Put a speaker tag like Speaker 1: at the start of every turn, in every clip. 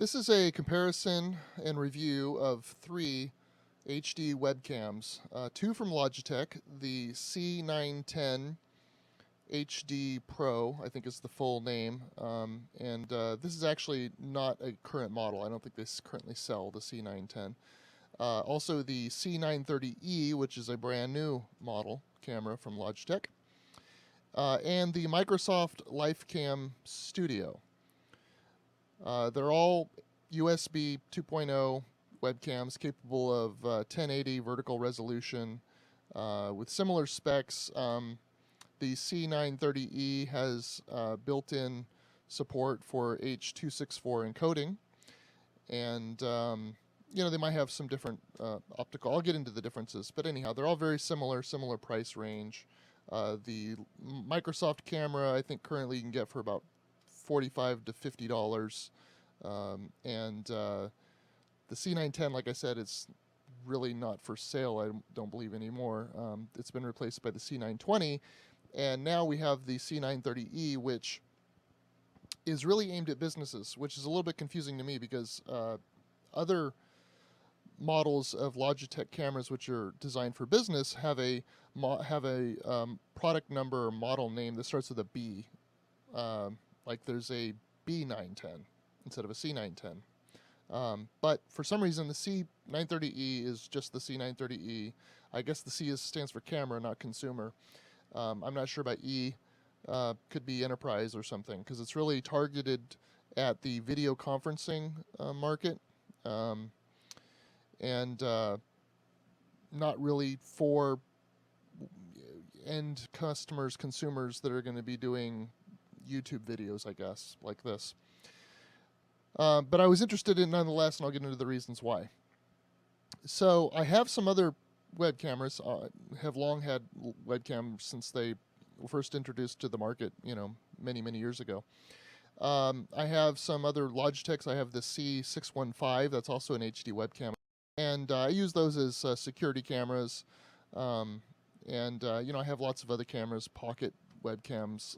Speaker 1: This is a comparison and review of 3 HD webcams, 2 from Logitech, the C910 HD Pro, I think is the full name, and this is actually not a current model. I don't think they currently sell the C910. Also the C930e, which is a brand new model camera from Logitech, and the Microsoft LifeCam Studio. They're all USB 2.0 webcams capable of 1080 vertical resolution with similar specs. The C930e has built-in support for H.264 encoding, and they might have some different optical. I'll get into the differences, but anyhow, they're all very similar price range. The Microsoft camera, I think currently you can get for about $45 to $50, and the C910, like I said, it's really not for sale, I don't believe anymore. It's been replaced by the C920, and now we have the C930e, which is really aimed at businesses, which is a little bit confusing to me because other models of Logitech cameras which are designed for business have a product number or model name that starts with a B. Like there's a B910 instead of a C910. But for some reason the C930E is just the C930E. I guess the C stands for camera, not consumer. I'm not sure about E. Could be enterprise or something, because it's really targeted at the video conferencing market, and not really for end customers, consumers that are going to be doing YouTube videos, I guess, like this. But I was interested in nonetheless, and I'll get into the reasons why. So I have some other web cameras, have long had webcams since they were first introduced to the market, many years ago. I have some other Logitechs. I have the C610, that's also an HD webcam. And I use those as security cameras. I have lots of other cameras, pocket webcams,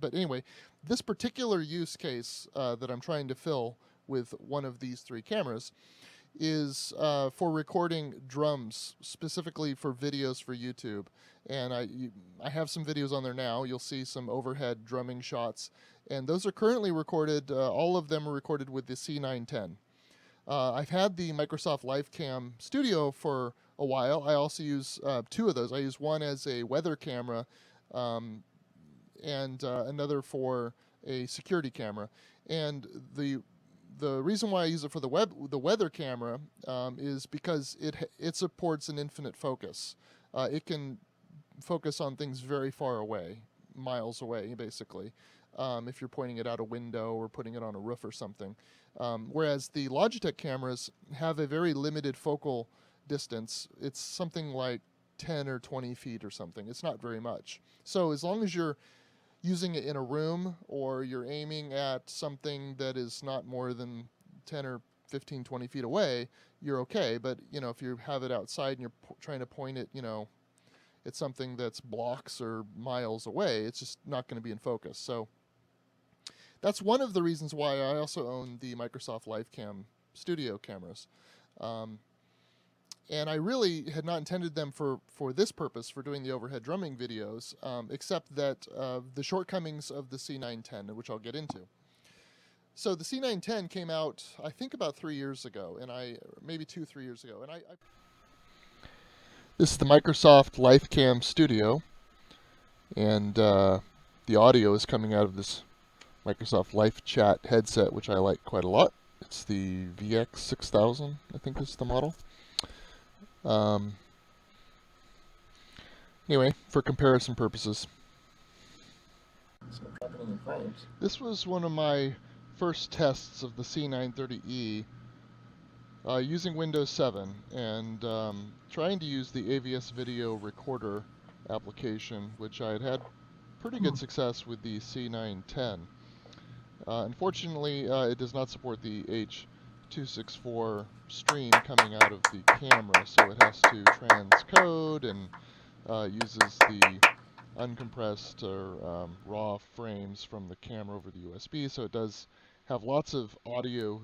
Speaker 1: but anyway, this particular use case that I'm trying to fill with one of these 3 cameras is for recording drums, specifically for videos for YouTube. And I have some videos on there now. You'll see some overhead drumming shots, and those are currently recorded. All of them are recorded with the C910. I've had the Microsoft LifeCam Studio for a while. I also use 2 of those. I use one as a weather camera, and another for a security camera. And the reason why I use it for the weather camera is because it supports an infinite focus. It can focus on things very far away, miles away, basically, if you're pointing it out a window or putting it on a roof or something. Whereas the Logitech cameras have a very limited focal distance. It's something like 10 or 20 feet or something. It's not very much. So as long as you're using it in a room, or you're aiming at something that is not more than 10 or 15, 20 feet away, you're okay. But, if you have it outside and you're trying to point it, at something that's blocks or miles away, it's just not going to be in focus. So that's one of the reasons why I also own the Microsoft LifeCam Studio cameras. And I really had not intended them for this purpose, for doing the overhead drumming videos, except that the shortcomings of the C910, which I'll get into. So the C910 came out, I think, about 3 years ago, and maybe 2-3 years ago. And this is the Microsoft LifeCam Studio, and the audio is coming out of this Microsoft LifeChat headset, which I like quite a lot. It's the VX6000, I think is the model. Anyway, for comparison purposes. This was one of my first tests of the C930e using Windows 7 and trying to use the AVS Video Recorder application, which I had pretty good success with the C910. Unfortunately, it does not support the H.264 stream coming out of the camera, so it has to transcode and uses the uncompressed or raw frames from the camera over the USB, so it does have lots of audio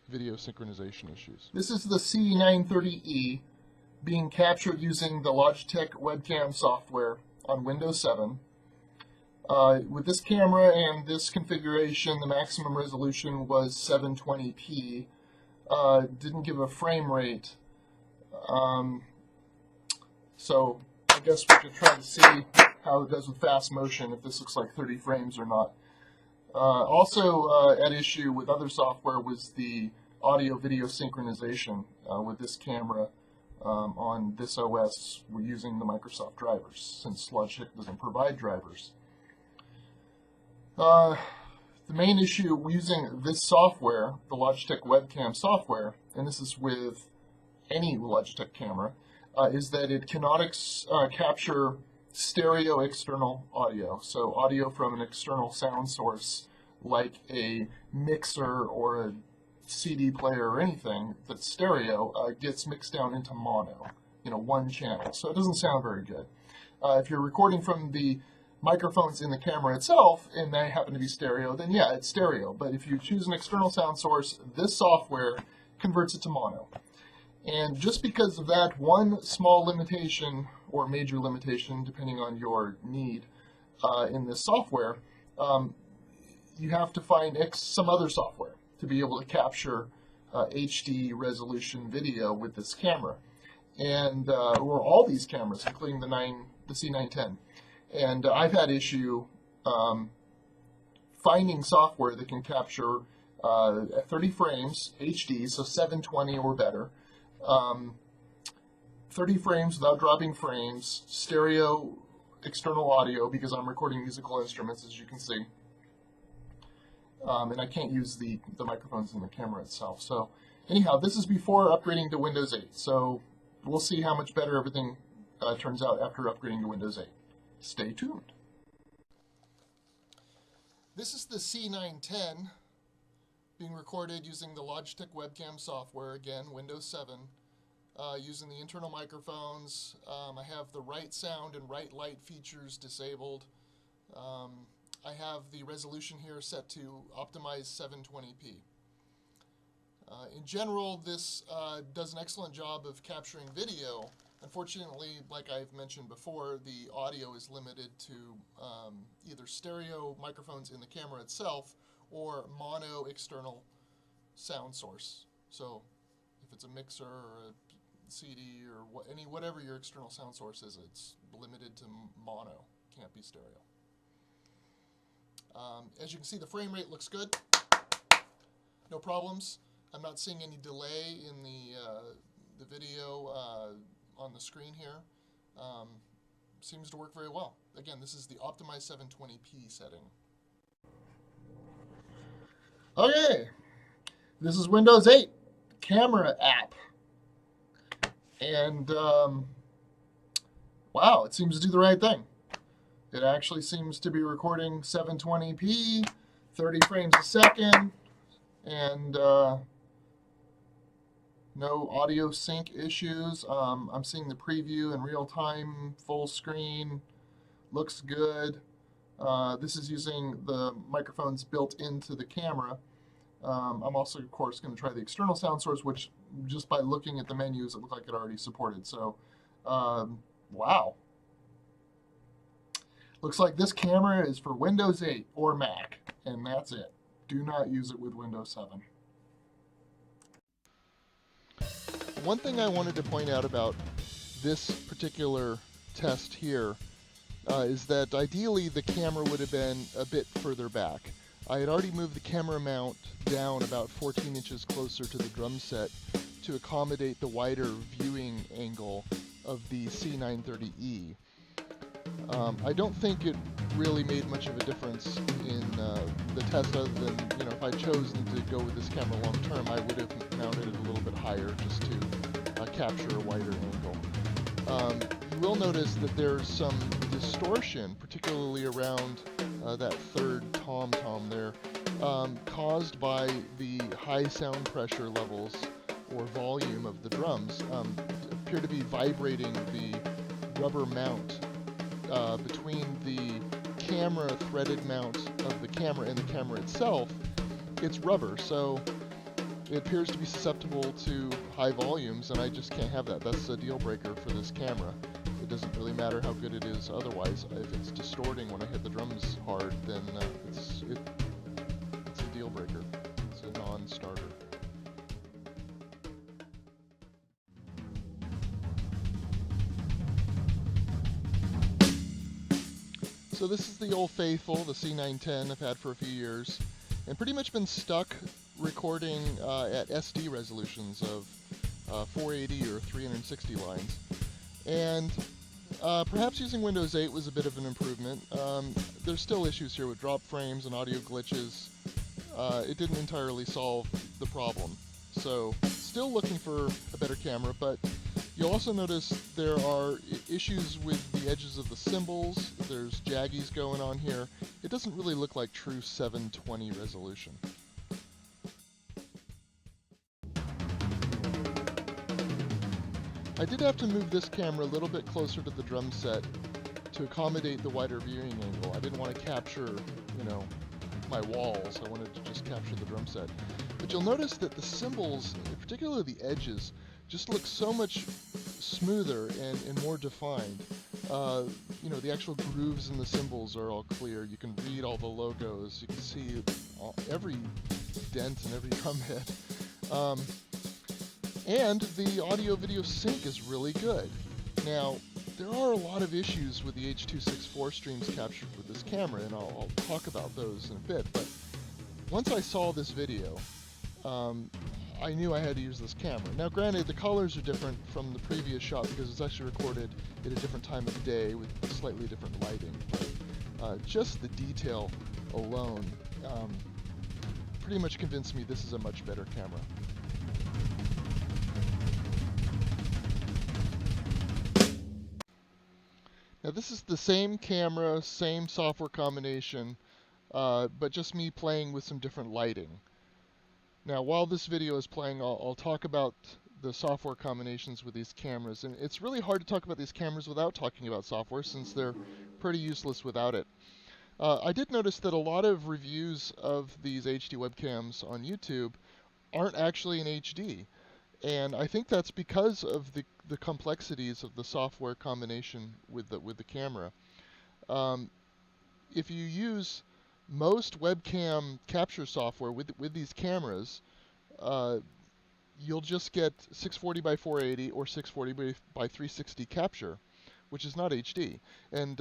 Speaker 1: video synchronization issues.
Speaker 2: This is the C930e being captured using the Logitech Webcam Software on Windows 7. With this camera and this configuration, the maximum resolution was 720p. Didn't give a frame rate. So I guess we could try to see how it does with fast motion, if this looks like 30 frames or not. Also at issue with other software was the audio-video synchronization with this camera on this OS. We're using the Microsoft drivers, since Logitech doesn't provide drivers. The main issue using this software, the Logitech Webcam Software, and this is with any Logitech camera, is that it cannot capture stereo external audio. So audio from an external sound source like a mixer or a CD player or anything that's stereo gets mixed down into mono, one channel. So it doesn't sound very good. If you're recording from the microphones in the camera itself and they happen to be stereo, then yeah, it's stereo. But if you choose an external sound source, this software converts it to mono. And just because of that one small limitation, or major limitation, depending on your need in this software, you have to find some other software to be able to capture HD resolution video with this camera. And or all these cameras, including the C910. And I've had issue finding software that can capture 30 frames HD, so 720 or better, 30 frames without dropping frames, stereo external audio, because I'm recording musical instruments, as you can see. And I can't use the microphones in the camera itself. So anyhow, this is before upgrading to Windows 8. So we'll see how much better everything turns out after upgrading to Windows 8. Stay tuned.
Speaker 1: This is the C910 being recorded using the Logitech Webcam Software, again, Windows 7, using the internal microphones. I have the right sound and right light features disabled. I have the resolution here set to optimize 720p. In general, this does an excellent job of capturing video. Unfortunately, like I've mentioned before, the audio is limited to either stereo microphones in the camera itself or mono external sound source. So if it's a mixer or a CD or whatever your external sound source is, it's limited to mono, can't be stereo. As you can see, the frame rate looks good. No problems. I'm not seeing any delay in the video on the screen here. Seems to work very well. Again, this is the optimized 720p setting.
Speaker 2: Okay, this is Windows 8 camera app. And wow, it seems to do the right thing. It actually seems to be recording 720p, 30 frames a second, and no audio sync issues. I'm seeing the preview in real time, full screen, looks good. This is using the microphones built into the camera. I'm also, of course, going to try the external sound source, which just by looking at the menus, it looked like it already supported. So, wow. Looks like this camera is for Windows 8 or Mac, and that's it. Do not use it with Windows 7.
Speaker 1: One thing I wanted to point out about this particular test here is that ideally the camera would have been a bit further back. I had already moved the camera mount down about 14 inches closer to the drum set to accommodate the wider viewing angle of the C930e. I don't think it really made much of a difference in the test, other than, if I'd chosen to go with this camera long term, I would have mounted it a little bit higher just to capture a wider angle. You will notice that there's some distortion, particularly around that third tom-tom there, caused by the high sound pressure levels or volume of the drums appear to be vibrating the rubber mount between the camera threaded mount of the camera and the camera itself. it's rubber, so it appears to be susceptible to high volumes, and I just can't have that. That's a deal breaker for this camera. It doesn't really matter how good it is otherwise. If it's distorting when I hit the drums hard, then it's a deal breaker. It's a non-starter. So this is the old faithful, the C910 I've had for a few years, and pretty much been stuck recording at SD resolutions of 480 or 360 lines. And perhaps using Windows 8 was a bit of an improvement. There's still issues here with drop frames and audio glitches. It didn't entirely solve the problem. So still looking for a better camera, but you'll also notice there are issues with the edges of the cymbals. There's jaggies going on here. It doesn't really look like true 720 resolution. I did have to move this camera a little bit closer to the drum set to accommodate the wider viewing angle. I didn't want to capture, my walls. I wanted to just capture the drum set. But you'll notice that the cymbals, particularly the edges, just look so much smoother and more defined. The actual grooves in the cymbals are all clear. You can read all the logos. You can see every dent and every drum head. And the audio-video sync is really good. Now, there are a lot of issues with the H.264 streams captured with this camera, and I'll talk about those in a bit. But once I saw this video, I knew I had to use this camera. Now, granted, the colors are different from the previous shot because it's actually recorded at a different time of day with slightly different lighting. But just the detail alone pretty much convinced me this is a much better camera. Now this is the same camera, same software combination, but just me playing with some different lighting. Now while this video is playing, I'll talk about the software combinations with these cameras. And it's really hard to talk about these cameras without talking about software since they're pretty useless without it. I did notice that a lot of reviews of these HD webcams on YouTube aren't actually in HD. And I think that's because of the complexities of the software combination with the camera. If you use most webcam capture software with these cameras, you'll just get 640 by 480 or 640 by 360 capture, which is not HD. And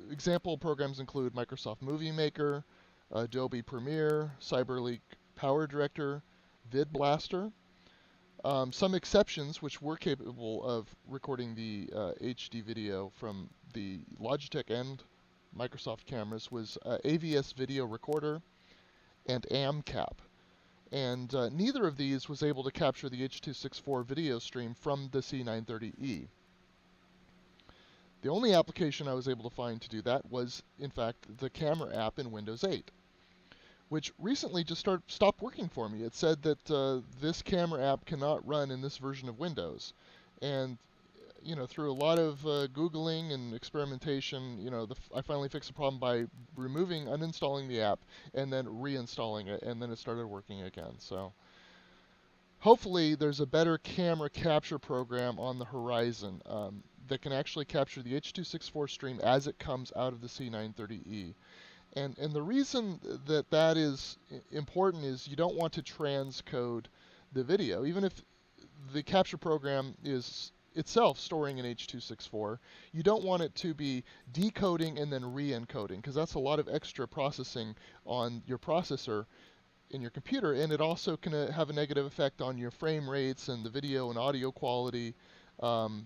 Speaker 1: example programs include Microsoft Movie Maker, Adobe Premiere, CyberLink PowerDirector, VidBlaster. Some exceptions which were capable of recording the HD video from the Logitech and Microsoft cameras was AVS Video Recorder and AMCAP. And neither of these was able to capture the H.264 video stream from the C930e. The only application I was able to find to do that was, in fact, the camera app in Windows 8. Which recently just stopped working for me. It said that this camera app cannot run in this version of Windows. And, through a lot of Googling and experimentation, I finally fixed the problem by uninstalling the app, and then reinstalling it, and then it started working again. So hopefully there's a better camera capture program on the horizon that can actually capture the H.264 stream as it comes out of the C930e. And the reason that is important is you don't want to transcode the video. Even if the capture program is itself storing an H.264, you don't want it to be decoding and then re-encoding, because that's a lot of extra processing on your processor in your computer, and it also can have a negative effect on your frame rates and the video and audio quality.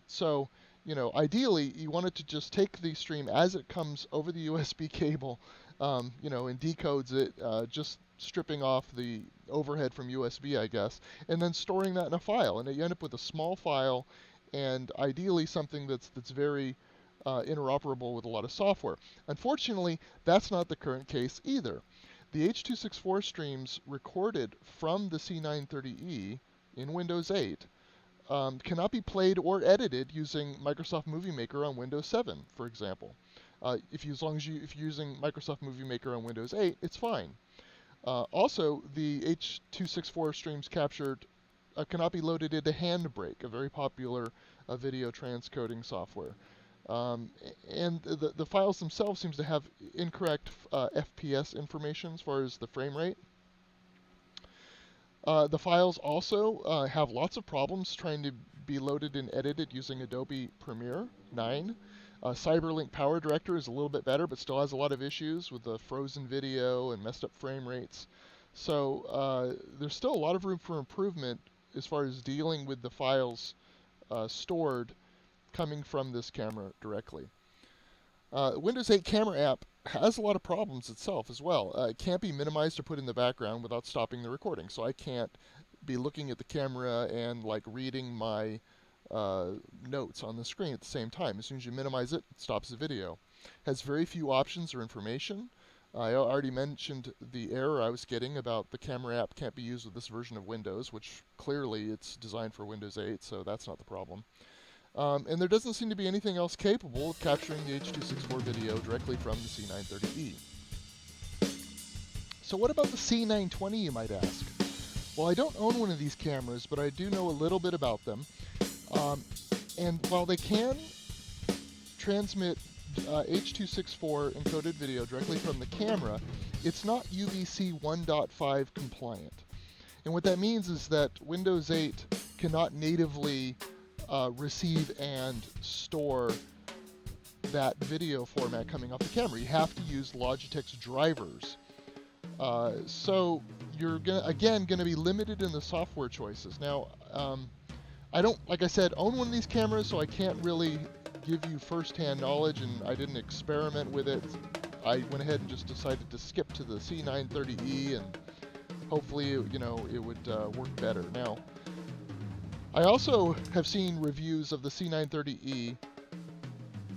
Speaker 1: So, ideally, you want it to just take the stream as it comes over the USB cable, and decodes it, just stripping off the overhead from USB, I guess, and then storing that in a file. And you end up with a small file, and ideally something that's very interoperable with a lot of software. Unfortunately, that's not the current case either. The H.264 streams recorded from the C930e in Windows 8 cannot be played or edited using Microsoft Movie Maker on Windows 7, for example. If you're using Microsoft Movie Maker on Windows 8, it's fine. Also, the H.264 streams captured cannot be loaded into Handbrake, a very popular video transcoding software. And the files themselves seems to have incorrect FPS information as far as the frame rate. The files also have lots of problems trying to be loaded and edited using Adobe Premiere 9. CyberLink PowerDirector is a little bit better, but still has a lot of issues with the frozen video and messed up frame rates. So there's still a lot of room for improvement as far as dealing with the files stored coming from this camera directly. Windows 8 camera app has a lot of problems itself as well. It can't be minimized or put in the background without stopping the recording. So I can't be looking at the camera and like reading my notes on the screen at the same time. As soon as you minimize it, it stops the video. It has very few options or information. I already mentioned the error I was getting about the camera app can't be used with this version of Windows, which clearly it's designed for Windows 8, so that's not the problem. And there doesn't seem to be anything else capable of capturing the H.264 video directly from the C930e. So what about the C920, you might ask? Well, I don't own one of these cameras, but I do know a little bit about them. And while they can transmit H.264 encoded video directly from the camera, it's not UVC 1.5 compliant. And what that means is that Windows 8 cannot natively receive and store that video format coming off the camera. You have to use Logitech's drivers. So you're going to be limited in the software choices. Now, I don't, like I said, own one of these cameras, so I can't really give you first-hand knowledge, and I didn't experiment with it. I went ahead and just decided to skip to the C930e, and hopefully, you know, it would work better. Now, I also have seen reviews of the C930e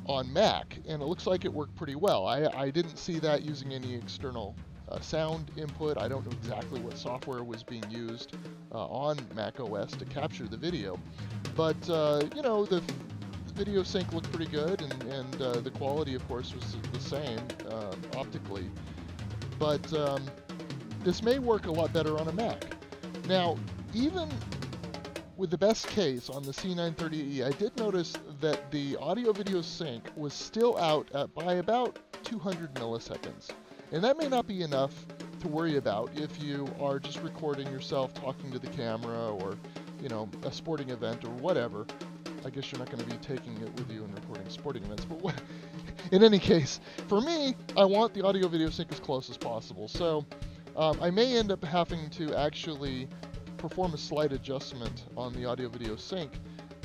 Speaker 1: on Mac, and it looks like it worked pretty well. I didn't see that using any external sound input. I don't know exactly what software was being used on Mac OS to capture the video, but you know, the video sync looked pretty good, and the quality, of course, was the same optically. But this may work a lot better on a Mac. Now, even with the best case on the C930e, I did notice that the audio-video sync was still out by about 200 milliseconds. And that may not be enough to worry about if you are just recording yourself talking to the camera, or, you know, a sporting event or whatever. I guess you're not going to be taking it with you and recording sporting events, but in any case, for me, I want the audio-video sync as close as possible. So I may end up having to actually perform a slight adjustment on the audio-video sync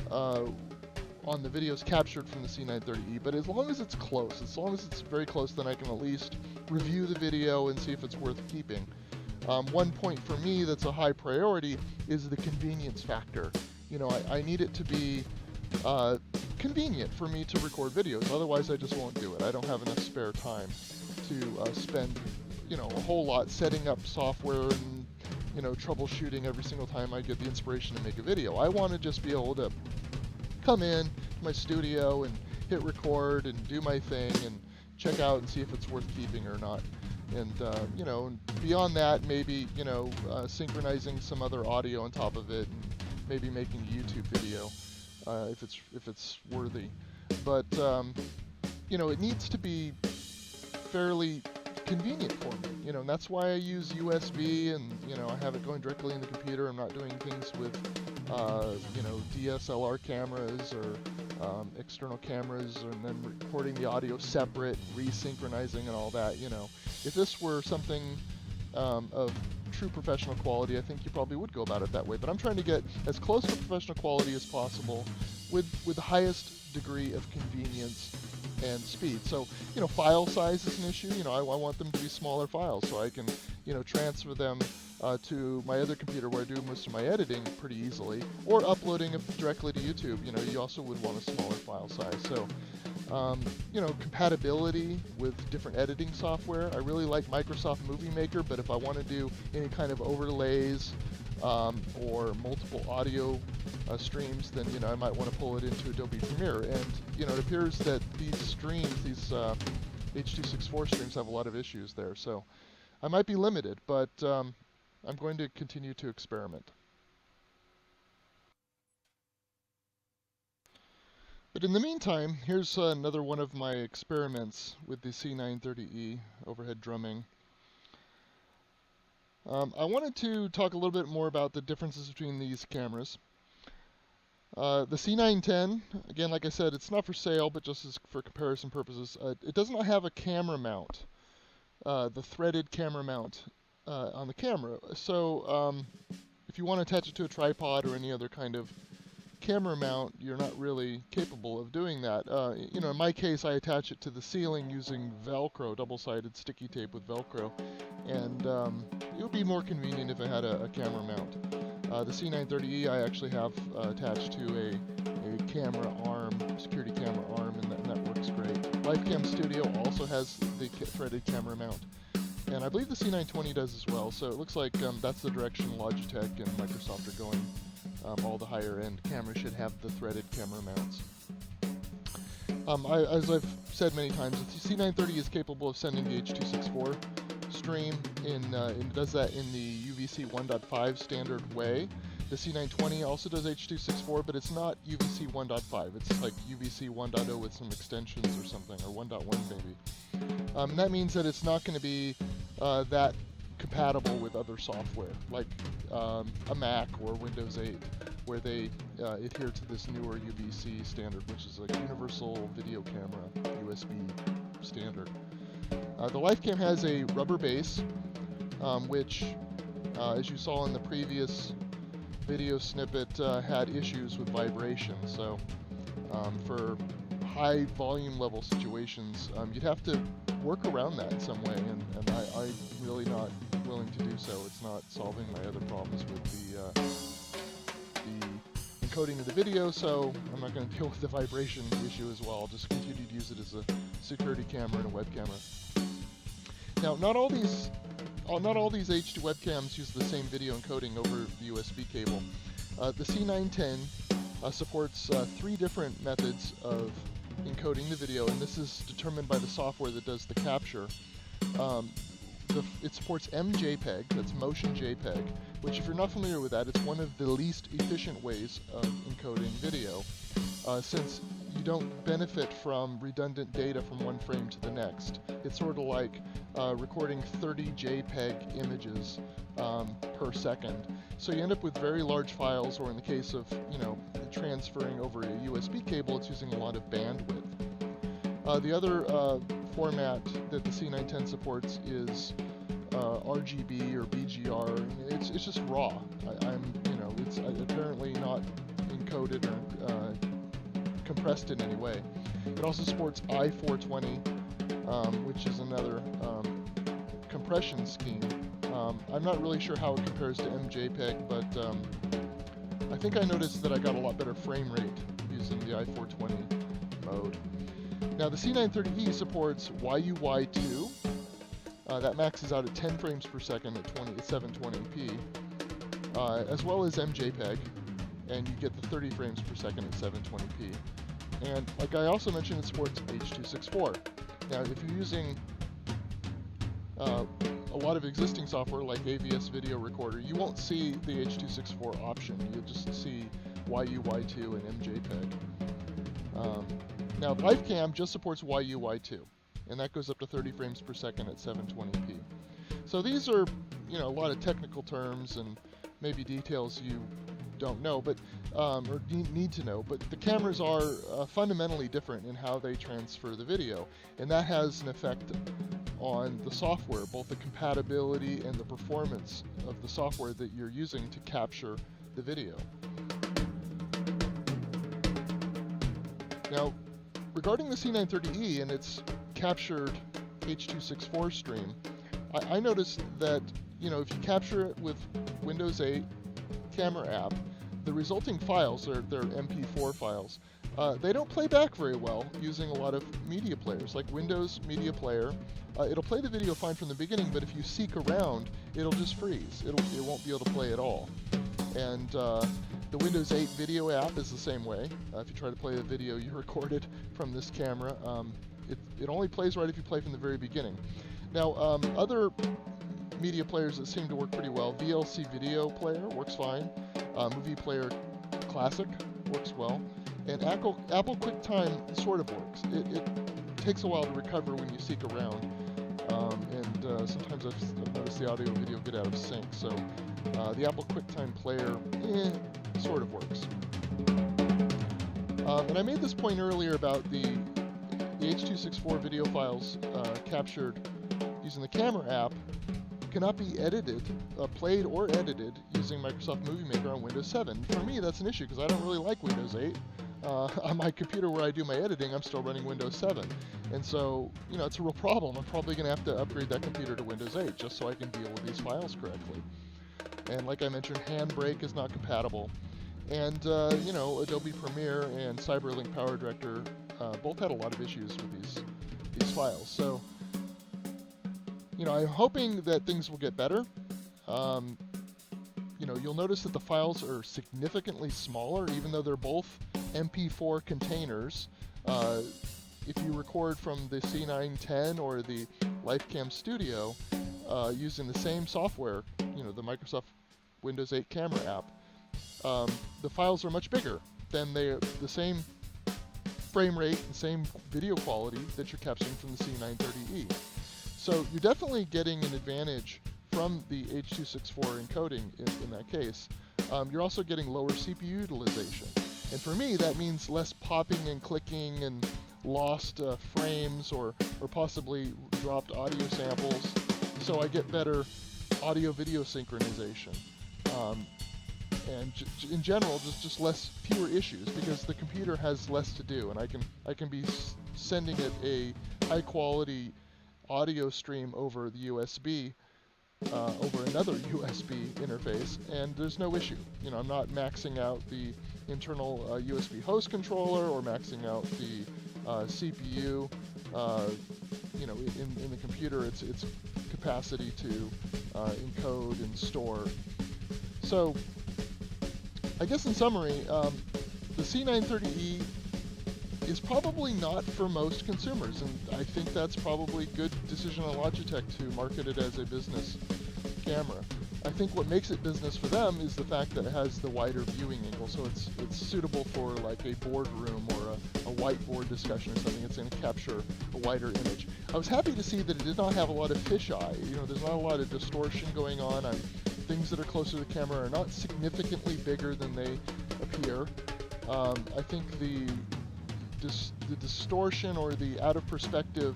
Speaker 1: on the videos captured from the C930e, but as long as it's close, as long as it's very close, then I can at least review the video and see if it's worth keeping. One point for me that's a high priority is the convenience factor. You know, I need it to be convenient for me to record videos, otherwise I just won't do it. I don't have enough spare time to spend, you know, a whole lot setting up software and, you know, troubleshooting every single time I get the inspiration to make a video. I want to just be able to come in to my studio and hit record and do my thing and check out and see if it's worth keeping or not. And you know, beyond that, maybe, you know, synchronizing some other audio on top of it, and maybe making a YouTube video if it's worthy. But you know, it needs to be fairly convenient for me, you know, and that's why I use USB, and, you know, I have it going directly in the computer. I'm not doing things with you know, DSLR cameras or external cameras, and then recording the audio separate, resynchronizing and all that. You know, if this were something of true professional quality, I think you probably would go about it that way. But I'm trying to get as close to professional quality as possible with the highest degree of convenience and speed. So, you know, file size is an issue. You know, I want them to be smaller files so I can, you know, transfer them to my other computer where I do most of my editing pretty easily, or uploading it directly to YouTube. You know, you also would want a smaller file size. So, you know, compatibility with different editing software. I really like Microsoft Movie Maker, but if I want to do any kind of overlays or multiple audio streams, then, you know, I might want to pull it into Adobe Premiere. And, you know, it appears that these streams, these H.264 streams, have a lot of issues there. So I might be limited, but I'm going to continue to experiment. But in the meantime, here's another one of my experiments with the C930e overhead drumming. I wanted to talk a little bit more about the differences between these cameras. The C910, again, like I said, it's not for sale, but just for comparison purposes. It does not have a camera mount, the threaded camera mount on the camera. So if you want to attach it to a tripod or any other kind of camera mount, you're not really capable of doing that. In my case, I attach it to the ceiling using Velcro, double-sided sticky tape with Velcro, and it would be more convenient if it had a camera mount. The C930e I actually have attached to a camera arm, security camera arm, and that works great. LifeCam Studio also has the threaded camera mount, and I believe the C920 does as well, so it looks like that's the direction Logitech and Microsoft are going. All the higher-end cameras should have the threaded camera mounts. As I've said many times, the C930 is capable of sending the H.264 stream, it does that in the UVC 1.5 standard way. The C920 also does H.264, but it's not UVC 1.5. It's like UVC 1.0 with some extensions or something, or 1.1 maybe. That means that it's not going to be that compatible with other software, like a Mac or Windows 8, where they adhere to this newer UVC standard, which is like Universal Video Camera USB standard. The LifeCam has a rubber base, which, as you saw in the previous video snippet, had issues with vibration. So for high volume level situations, you'd have to work around that in some way, and I'm really not willing to do so. It's not solving my other problems with the encoding of the video, so I'm not going to deal with the vibration issue as well. I'll just continue to use it as a security camera and a web camera. Now, not all these H2 webcams use the same video encoding over the USB cable. The C910 supports 3 different methods of encoding the video, and this is determined by the software that does the capture. It supports MJPEG, that's motion JPEG, which, if you're not familiar with that, it's one of the least efficient ways of encoding video, since you don't benefit from redundant data from one frame to the next. It's sort of like recording 30 JPEG images per second. So you end up with very large files, or in the case of transferring over a USB cable, it's using a lot of bandwidth. The other format that the C910 supports is RGB or BGR. It's just raw. It's apparently not encoded or compressed in any way. It also supports I420, which is another compression scheme. I'm not really sure how it compares to MJPEG, but I think I noticed that I got a lot better frame rate using the I420 mode. Now the C930e supports YUY2. That maxes out at 10 frames per second at 720p, as well as MJPEG, and you get the 30 frames per second at 720p. And like I also mentioned, it supports H.264. Now, if you're using a lot of existing software like AVS Video Recorder, you won't see the H.264 option. You'll just see YUY2 and MJPEG. Now, LifeCam just supports YUY2, and that goes up to 30 frames per second at 720p. So these are, a lot of technical terms and maybe details you don't know, but or need to know. But the cameras are fundamentally different in how they transfer the video, and that has an effect on the software, both the compatibility and the performance of the software that you're using to capture the video. Now, regarding the C930e and its captured H.264 stream, I noticed that, if you capture it with Windows 8 camera app, the resulting files, they're MP4 files, they don't play back very well using a lot of media players, like Windows Media Player. It'll play the video fine from the beginning, but if you seek around, it'll just freeze. It won't be able to play at all. And the Windows 8 video app is the same way. If you try to play a video you recorded from this camera, it only plays right if you play from the very beginning. Now, other media players that seem to work pretty well. VLC Video Player works fine. Movie Player Classic works well. And Apple QuickTime sort of works. It takes a while to recover when you seek around. Sometimes I've noticed the audio and video get out of sync. So the Apple QuickTime Player sort of works. And I made this point earlier about the H.264 video files captured using the camera app cannot be edited, played or edited using Microsoft Movie Maker on Windows 7. For me, that's an issue because I don't really like Windows 8. On my computer where I do my editing, I'm still running Windows 7. And so, it's a real problem. I'm probably going to have to upgrade that computer to Windows 8 just so I can deal with these files correctly. And like I mentioned, Handbrake is not compatible. And, Adobe Premiere and CyberLink PowerDirector both had a lot of issues with these files. So, I'm hoping that things will get better. You'll notice that the files are significantly smaller, even though they're both MP4 containers. If you record from the C910 or the LifeCam Studio using the same software, the Microsoft Windows 8 camera app, the files are much bigger than the same frame rate and same video quality that you're capturing from the C930e. So you're definitely getting an advantage from the H.264 encoding in that case. You're also getting lower CPU utilization. And for me, that means less popping and clicking and lost frames or possibly dropped audio samples. So I get better audio-video synchronization. And in general, just fewer issues because the computer has less to do, and I can be sending it a high-quality audio stream over the USB, over another USB interface, and there's no issue. I'm not maxing out the internal USB host controller or maxing out the CPU. In the computer, its capacity to encode and store. So, I guess in summary, the C930e is probably not for most consumers, and I think that's probably a good decision on Logitech to market it as a business camera. I think what makes it business for them is the fact that it has the wider viewing angle, so it's suitable for like a boardroom or a whiteboard discussion or something. It's going to capture a wider image. I was happy to see that it did not have a lot of fisheye. There's not a lot of distortion going on. Things that are closer to the camera are not significantly bigger than they appear. I think the distortion or the out of perspective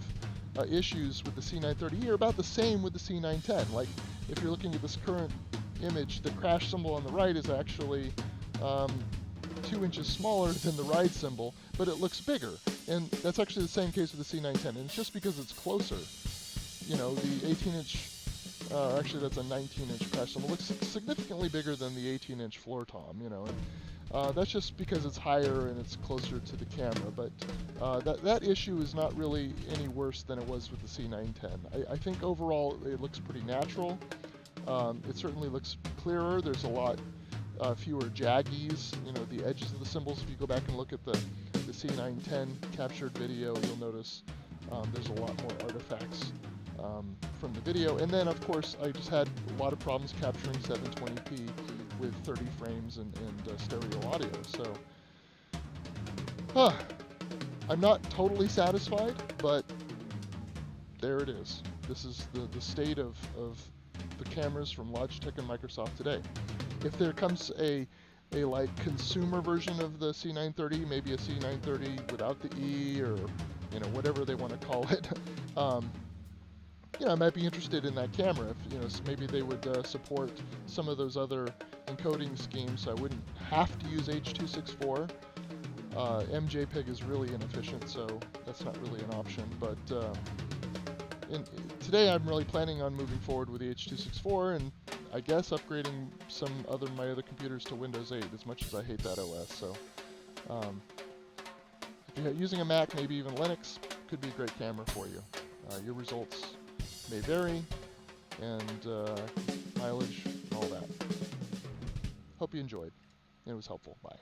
Speaker 1: issues with the C930e are about the same with the C910. Like if you're looking at this current image, the crash symbol on the right is actually 2 inches smaller than the ride symbol, but it looks bigger. And that's actually the same case with the C910, and it's just because it's closer. The 18-inch, actually that's a 19-inch crash symbol, looks significantly bigger than the 18-inch floor tom, and that's just because it's higher and it's closer to the camera, but that issue is not really any worse than it was with the C910. I think overall it looks pretty natural. It certainly looks clearer. There's a lot fewer jaggies, the edges of the symbols. If you go back and look at the C910 captured video, you'll notice there's a lot more artifacts from the video. And then, of course, I just had a lot of problems capturing 720p with 30 frames and stereo audio. So, I'm not totally satisfied, but there it is. This is the state of the cameras from Logitech and Microsoft today. If there comes a like consumer version of the C930, maybe a C930 without the E, or whatever they want to call it, I might be interested in that camera. If maybe they would support some of those other encoding schemes, so I wouldn't have to use H.264. MJPEG is really inefficient, so that's not really an option. But today I'm really planning on moving forward with the H.264, and I guess upgrading my other computers to Windows 8, as much as I hate that OS. So if you're using a Mac, maybe even Linux, could be a great camera for you. Your results may vary, and mileage, and all that. Hope you enjoyed. It was helpful. Bye.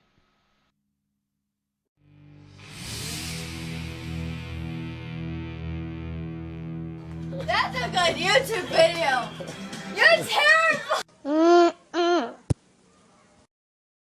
Speaker 3: That's a good YouTube video. You're terrible.